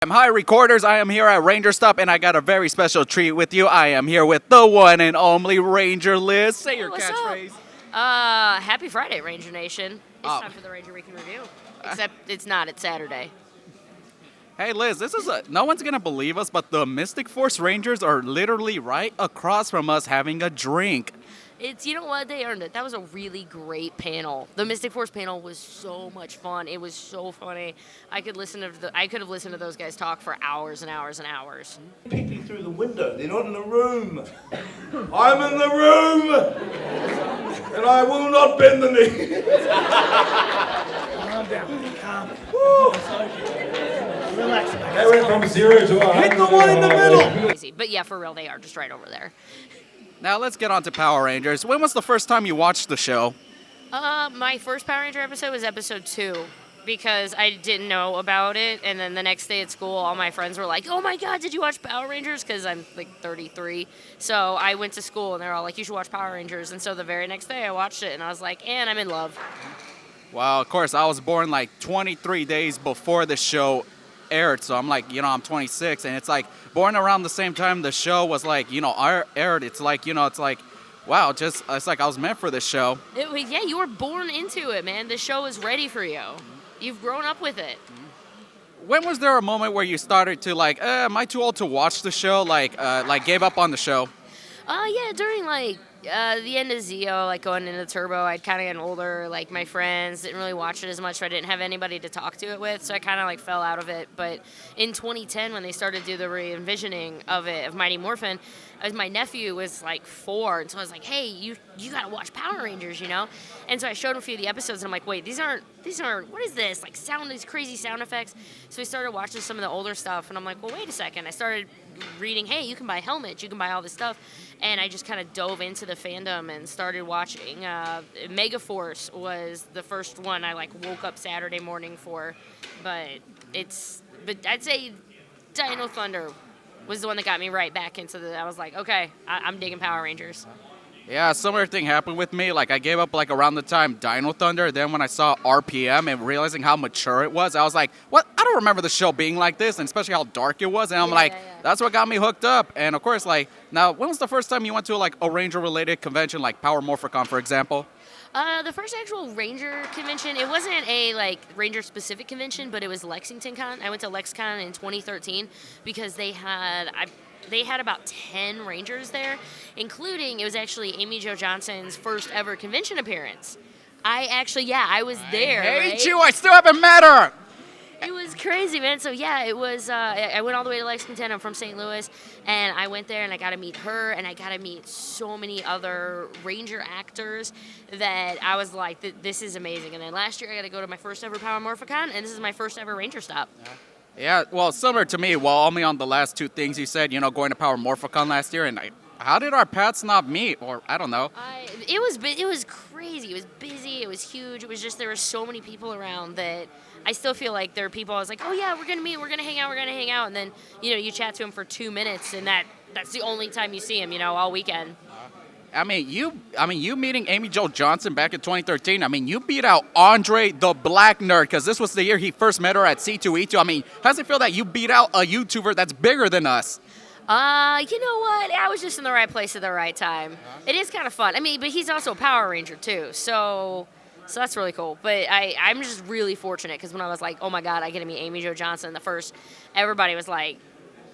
Hi, recorders. I am here at Ranger Stop, and I got a very special treat with you. I am here with the one and only Ranger Liz. Say your what's up? catchphrase. Happy Friday, Ranger Nation. It's Oh. time for the Ranger Week in Review. Except it's not, it's Saturday. Hey, Liz, no one's going to believe us, but the Mystic Force Rangers are literally right across from us having a drink. You know what, they earned it. That was a really great panel. The Mystic Force panel was so much fun. It was so funny. I could have listened to those guys talk for hours and hours and hours. Peeping through the window, they're not in the room. I'm in the room, and I will not bend the knee. Calm down. Calm. Relax. They went from 0 to 100. Hit the one in the middle. Crazy. But yeah, for real, they are just right over there. Now, let's get on to Power Rangers. When was the first time you watched the show? My first Power Ranger episode was episode 2 because I didn't know about it. And then the next day at school, all my friends were like, oh my God, did you watch Power Rangers? Because I'm like 33. So I went to school and they're all like, you should watch Power Rangers. And so the very next day I watched it and I was like, and I'm in love. Well, of course, I was born like 23 days before the show aired, so I'm like, I'm 26, and it's like born around the same time the show was like, aired. It's like, wow, it's like I was meant for this show. Yeah, you were born into it, man. The show is ready for you. You've grown up with it. When was there a moment where you started to like, am I too old to watch the show? Like gave up on the show? Yeah, during the end of Zeo, like going into Turbo, I'd kind of gotten older. Like my friends didn't really watch it as much, so I didn't have anybody to talk to it with, so I kind of like fell out of it. But in 2010, when they started to do the re-envisioning of Mighty Morphin, my nephew was like 4, and so I was like, hey, you gotta watch Power Rangers, And so I showed him a few of the episodes, and I'm like, wait, these aren't. What is this? Like these crazy sound effects. So we started watching some of the older stuff, and I'm like, well, wait a second. I started reading, hey, you can buy helmets, you can buy all this stuff. And I just kind of dove into the fandom and started watching. Megaforce was the first one I woke up Saturday morning for, but I'd say Dino Thunder was the one that got me right back into I was like, okay, I'm digging Power Rangers. Yeah, a similar thing happened with me. Like I gave up like around the time Dino Thunder. Then when I saw RPM and realizing how mature it was, I was like, what? I don't remember the show being like this, and especially how dark it was. And I'm that's what got me hooked up. And of course, now, when was the first time you went to a Ranger-related convention, like Power Morphicon, for example? The first actual Ranger convention, it wasn't a Ranger-specific convention, but it was Lexington Con. I went to LexCon in 2013 because they had about 10 Rangers there, including, it was actually Amy Jo Johnson's first ever convention appearance. I was there. I hate right? you. I still haven't met her. It was crazy, man. So yeah, it was. I went all the way to Lexington. I'm from St. Louis, and I went there and I got to meet her, and I got to meet so many other Ranger actors that I was like, this is amazing. And then last year I got to go to my first ever Power Morphicon, and this is my first ever Ranger stop. Yeah, well, similar to me. Well, only on the last 2 things you said, going to Power Morphicon last year, and how did our paths not meet? Or I don't know. It was crazy. It was busy. It was huge. It was just there were so many people around that I still feel like there are people I was like, oh yeah, we're gonna meet, we're gonna hang out, and then you chat to him for 2 minutes, and that's the only time you see him, all weekend. I mean, you meeting Amy Jo Johnson back in 2013. I mean, you beat out Andre the Black Nerd because this was the year he first met her at C2E2. I mean, how does it feel that you beat out a YouTuber that's bigger than us? You know what? I was just in the right place at the right time. It is kind of fun. I mean, but he's also a Power Ranger too, so that's really cool. But I'm just really fortunate because when I was like, oh my God, I get to meet Amy Jo Johnson, everybody was like,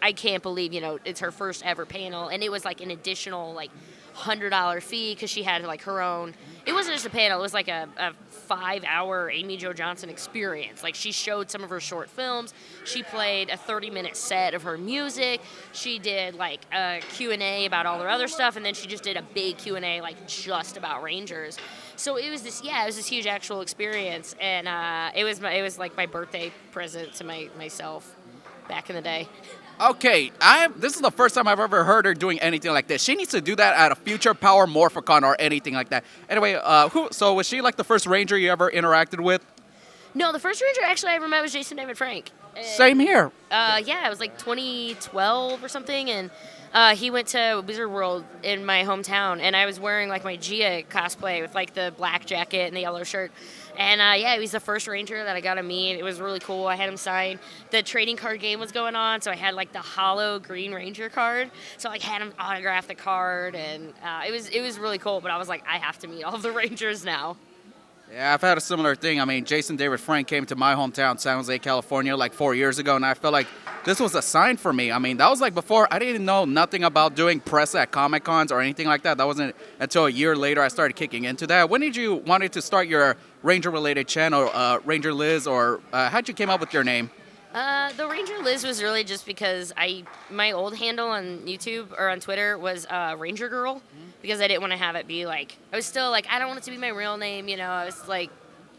I can't believe, it's her first ever panel, and it was like an additional $100 fee because she had her own. It wasn't just a panel; it was like a 5-hour Amy Jo Johnson experience. Like she showed some of her short films. She played a 30-minute set of her music. She did a Q&A about all her other stuff, and then she just did a big Q&A just about Rangers. So it was this huge actual experience, and it was my birthday present to myself back in the day. Okay, this is the first time I've ever heard her doing anything like this. She needs to do that at a future Power Morphicon or anything like that. Anyway, so was she the first Ranger you ever interacted with? No, the first Ranger actually I ever met was Jason David Frank. Same here. Yeah, it was like 2012 or something, and he went to Wizard World in my hometown, and I was wearing like my Gia cosplay with like the black jacket and the yellow shirt. And yeah, he was the first Ranger that I got to meet. It was really cool. I had him sign. The trading card game was going on, so I had like the hollow Green Ranger card. So I had him autograph the card, and it was really cool. But I was like, I have to meet all of the Rangers now. Yeah, I've had a similar thing. I mean, Jason David Frank came to my hometown, San Jose, California, like 4 years ago, and I felt like this was a sign for me. I mean, that was like before I didn't know nothing about doing press at Comic Cons or anything like that. That wasn't until a year later I started kicking into that. When did you wanted to start your Ranger-related channel, Ranger Liz, or how'd you came up with your name? The Ranger Liz was really just because my old handle on YouTube or on Twitter was Ranger Girl, because I didn't want to have it be like, I was still like, I don't want it to be my real name, you know. I was like,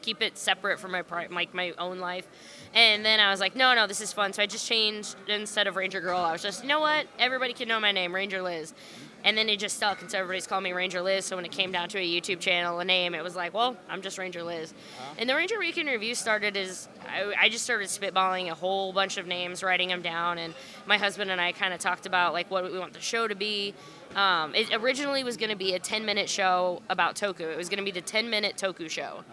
keep it separate from my own life. And then I was like, no, this is fun. So I just changed, instead of Ranger Girl, I was just, you know what, everybody can know my name, Ranger Liz. And then it just stuck, and so everybody's calling me Ranger Liz. So when it came down to a YouTube channel, a name, it was like, well, I'm just Ranger Liz. And the Ranger Week in Review started as I just started spitballing a whole bunch of names, writing them down, and my husband and I kind of talked about like what we want the show to be. It originally was going to be a 10-minute show about Toku. It was going to be the 10-minute Toku show.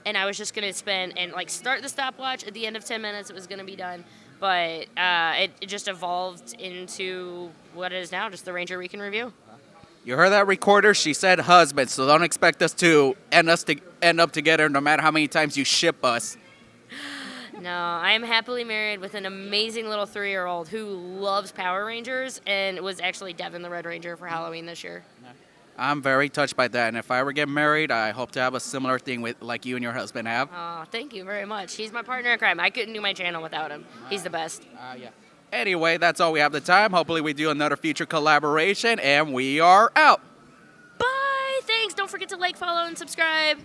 And I was just going to spend and like start the stopwatch at the end of 10 minutes. It was going to be done. But it just evolved into what it is now, just the Ranger Week in Review. You heard that, recorder? She said husband, so don't expect us to end up together no matter how many times you ship us. No, I am happily married with an amazing little 3-year-old who loves Power Rangers and was actually Devin the Red Ranger for Halloween this year. I'm very touched by that, and if I ever get married, I hope to have a similar thing with like you and your husband have. Oh, thank you very much. He's my partner in crime. I couldn't do my channel without him. He's the best. Yeah. Anyway, that's all we have the time. Hopefully we do another future collaboration, and we are out. Bye. Thanks. Don't forget to like, follow, and subscribe.